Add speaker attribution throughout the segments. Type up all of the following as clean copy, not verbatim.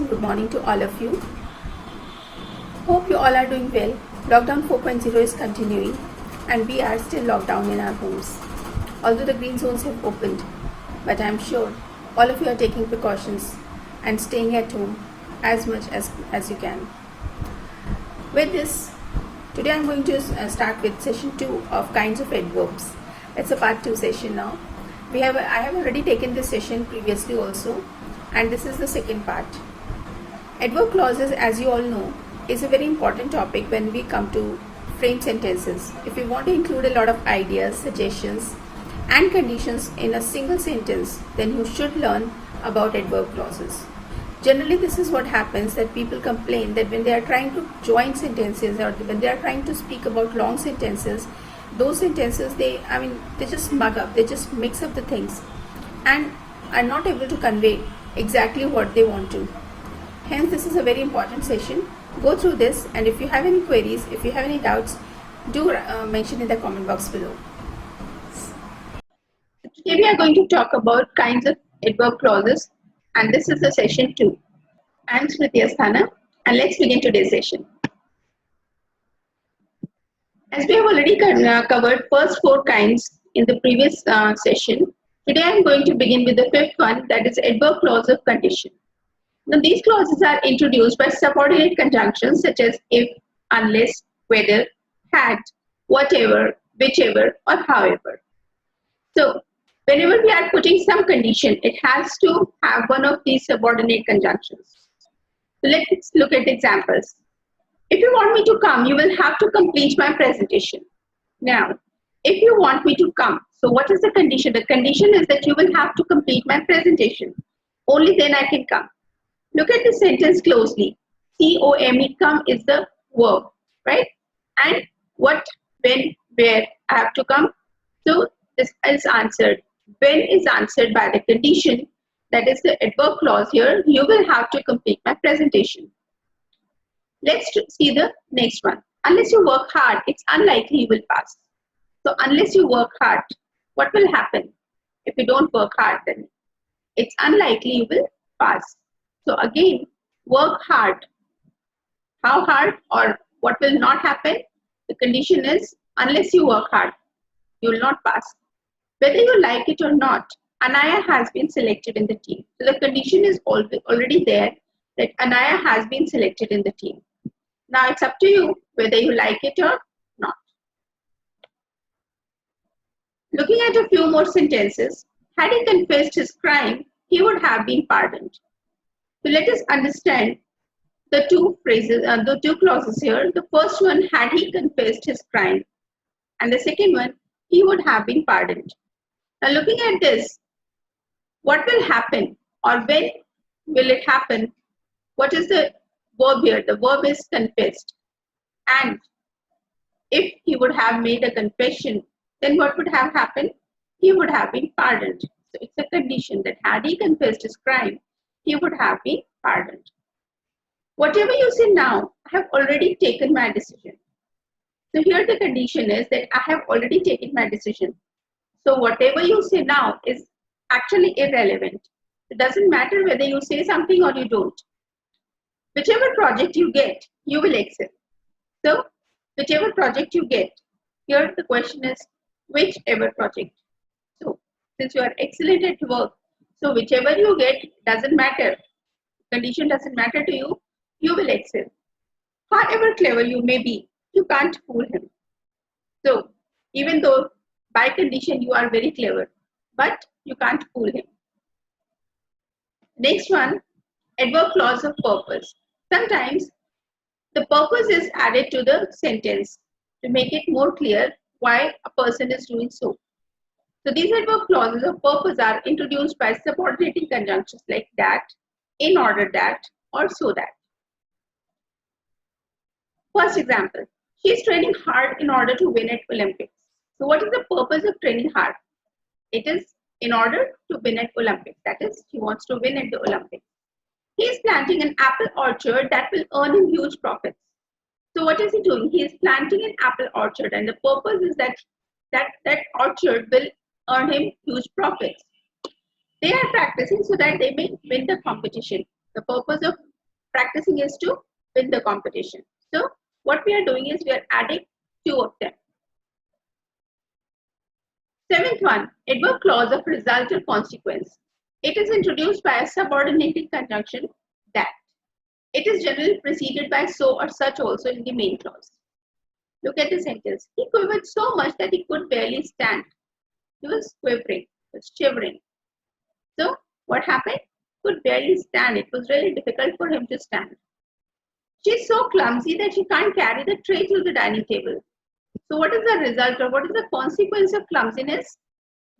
Speaker 1: and good morning to all of you. Hope you all are doing well. Lockdown 4.0 is continuing and we are still locked down in our homes. Although the green zones have opened, but I am sure all of you are taking precautions and staying at home as much as you can. With this, today I am going to start with session 2 of kinds of adverbs. It's a part 2 session now. I have already taken this session previously also, and this is the second part. Adverb clauses, as you all know, is a very important topic when we come to frame sentences. If we want to include a lot of ideas, suggestions and conditions in a single sentence, then you should learn about adverb clauses. Generally, this is what happens, that people complain that when they are trying to join sentences or when they are trying to speak about long sentences, those sentences they just mug up, they just mix up the things and are not able to convey exactly what they want to. Hence, this is a very important session. Go through this, and if you have any queries, if you have any doubts, do mention in the comment box below. Today we are going to talk about kinds of adverb clauses, and this is the session 2. I am Smriti, and let's begin today's session. As we have already covered first 4 kinds in the previous session, today I am going to begin with the 5th one, that is adverb clause of condition. Now these clauses are introduced by subordinate conjunctions such as if, unless, whether, had, whatever, whichever or however. So whenever we are putting some condition, it has to have one of these subordinate conjunctions. So let's look at examples. If you want me to come, you will have to complete my presentation. Now, if you want me to come, so what is the condition? The condition is that you will have to complete my presentation. Only then I can come. Look at the sentence closely. C-O-M-E, come is the verb, right? And what, when, where I have to come. So this is answered. When is answered by the condition, that is the adverb clause here. You will have to complete my presentation. Let's see the next one. Unless you work hard, it's unlikely you will pass. So unless you work hard, what will happen? If you don't work hard, then it's unlikely you will pass. So again, work hard. How hard or what will not happen? The condition is unless you work hard, you will not pass. Whether you like it or not, Anaya has been selected in the team. So the condition is already there that Anaya has been selected in the team. Now it's up to you whether you like it or not. Looking at a few more sentences, had he confessed his crime, he would have been pardoned. So let us understand the two phrases, the two clauses here. The first one, had he confessed his crime, and the second one, he would have been pardoned. Now looking at this, what will happen or when will it happen? What is the verb here? The verb is confessed. And if he would have made a confession, then what would have happened? He would have been pardoned. So it's a condition that had he confessed his crime, he would have been pardoned. Whatever you say now, I have already taken my decision. So here the condition is that I have already taken my decision. So whatever you say now is actually irrelevant. It doesn't matter whether you say something or you don't. Whichever project you get, you will excel. So whichever project you get, here the question is whichever project. So since you are excellent at work, so whichever you get doesn't matter. Condition doesn't matter to you, you will excel. However clever you may be, you can't fool him. So even though by condition you are very clever, but you can't fool him. Next one, adverb clause of purpose. Sometimes the purpose is added to the sentence to make it more clear why a person is doing so. So these adverb clauses of purpose are introduced by subordinating conjunctions like that, in order that, or so that. First example, she is training hard in order to win at Olympics. So what is the purpose of training hard? It is in order to win at Olympics. That is, she wants to win at the Olympics. He is planting an apple orchard that will earn him huge profits. So what is he doing? He is planting an apple orchard, and the purpose is that orchard will earn him huge profits. They are practicing so that they may win the competition. The purpose of practicing is to win the competition. So what we are doing is we are adding 2 of them. Seventh one, adverb clause of result or consequence. It is introduced by a subordinating conjunction that. It is generally preceded by so or such also in the main clause. Look at the sentence. He quivered so much that he could barely stand. He was quivering, was shivering. So what happened? Could barely stand. It was really difficult for him to stand. She's so clumsy that she can't carry the tray to the dining table. So what is the result or what is the consequence of clumsiness?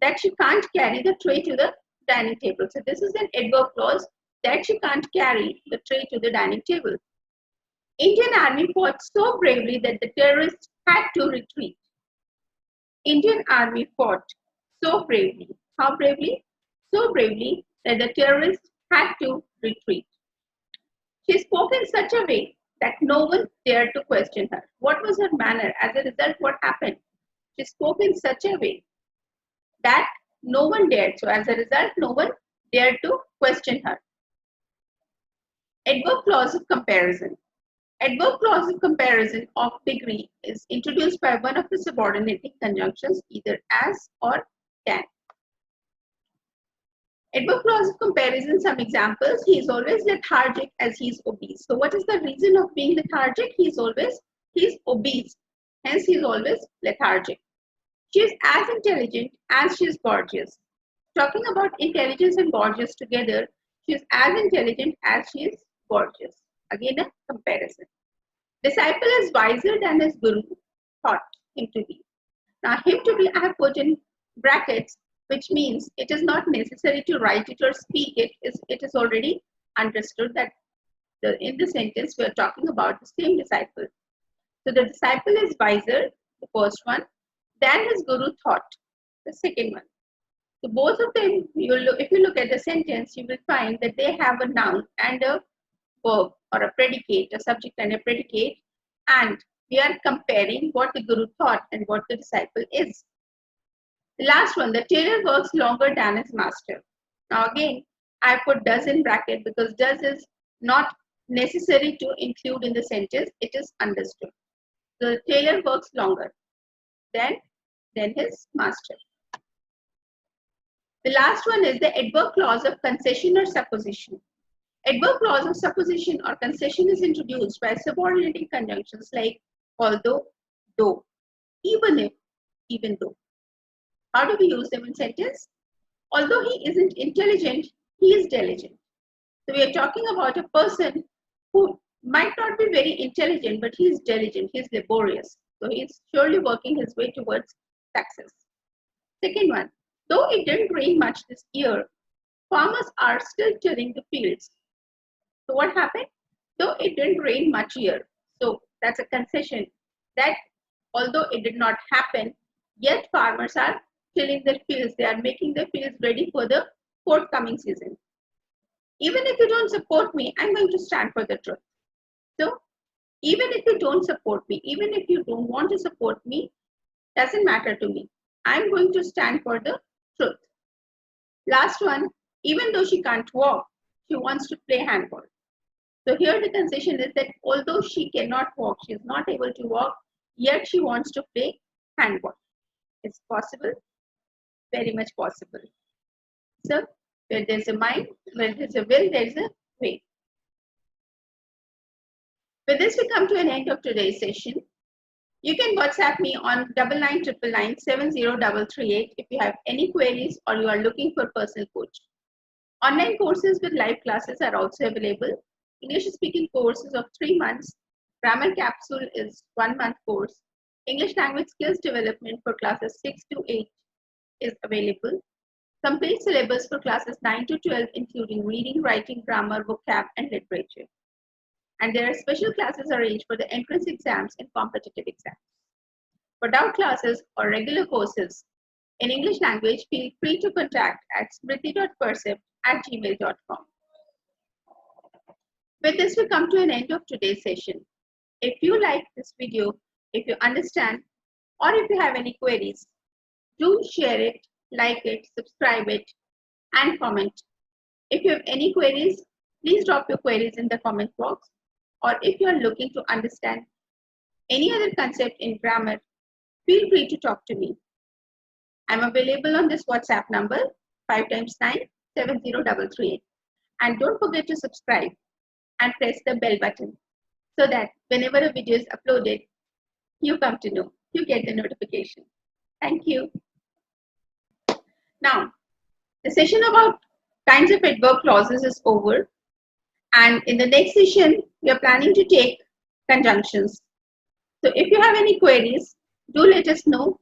Speaker 1: That she can't carry the tray to the dining table. So this is an adverb clause that she can't carry the tray to the dining table. Indian army fought so bravely that the terrorists had to retreat. Indian army fought so bravely. How bravely? So bravely that the terrorists had to retreat. She spoke in such a way that no one dared to question her. What was her manner? As a result, what happened? She spoke in such a way that no one dared. So as a result, no one dared to question her. Adverb clause of comparison. Adverb clause of comparison of degree is introduced by one of the subordinating conjunctions, either as or than. Adverb clause of comparison, some examples. He is always lethargic as he is obese. So what is the reason of being lethargic? He is obese. Hence he is always lethargic. She is as intelligent as she is gorgeous. Talking about intelligence and gorgeous together, she is as intelligent as she is gorgeous. Again, a comparison. Disciple is wiser than his guru thought him to be. Now, him to be I have put in brackets, which means it is not necessary to write it or speak it. It is already understood that in the sentence we are talking about the same disciple. So the disciple is wiser, the first one, than his guru thought, the second one. So both of them, if you look at the sentence, you will find that they have a noun and a verb or a predicate, a subject and a predicate, and we are comparing what the guru thought and what the disciple is. The last one, the tailor works longer than his master. Now again, I put does in bracket because does is not necessary to include in the sentence, it is understood. The tailor works longer than his master. The last one is the adverb clause of concession or supposition. Adverb clause of supposition or concession is introduced by subordinating conjunctions like although, though, even if, even though. How do we use them in sentence? Although he isn't intelligent, he is diligent. So we are talking about a person who might not be very intelligent, but he is diligent, he is laborious. So he is surely working his way towards success. Second one, though it didn't rain much this year, farmers are still tilling the fields. So what happened? Though it didn't rain much here. So that's a concession that although it did not happen, yet farmers are tilling their fields. They are making their fields ready for the forthcoming season. Even if you don't support me, I'm going to stand for the truth. So even if you don't support me, even if you don't want to support me, doesn't matter to me. I'm going to stand for the truth. Last one, even though she can't walk, she wants to play handball. So here the concession is that although she cannot walk, she is not able to walk, yet she wants to play handball. It's possible, very much possible. So where there's a mind, where there's a will, there's a way. With this, we come to an end of today's session. You can WhatsApp me on 9999970338 if you have any queries or you are looking for personal coach. Online courses with live classes are also available. English speaking courses of 3 months. Grammar capsule is 1 month course. English language skills development for classes 6 to 8 is available. Complete syllabus for classes 9 to 12 including reading, writing, grammar, vocab and literature. And there are special classes arranged for the entrance exams and competitive exams. For doubt classes or regular courses in English language, feel free to contact at smriti.percept@gmail.com. With this, we come to an end of today's session. If you like this video, if you understand, or if you have any queries, do share it, like it, subscribe it, and comment. If you have any queries, Please drop your queries in the comment box, or if you are looking to understand any other concept in grammar, feel free to talk to me. I'm available on this WhatsApp number 5 times 9 70338. And don't forget to subscribe and press the bell button so that whenever a video is uploaded, you come to know, you get the notification. Thank you. Now, the session about kinds of adverb clauses is over, and in the next session, we are planning to take conjunctions. So if you have any queries, do let us know.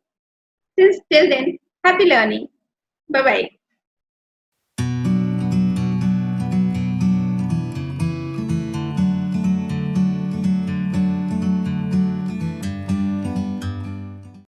Speaker 1: Till then, happy learning. Bye-bye.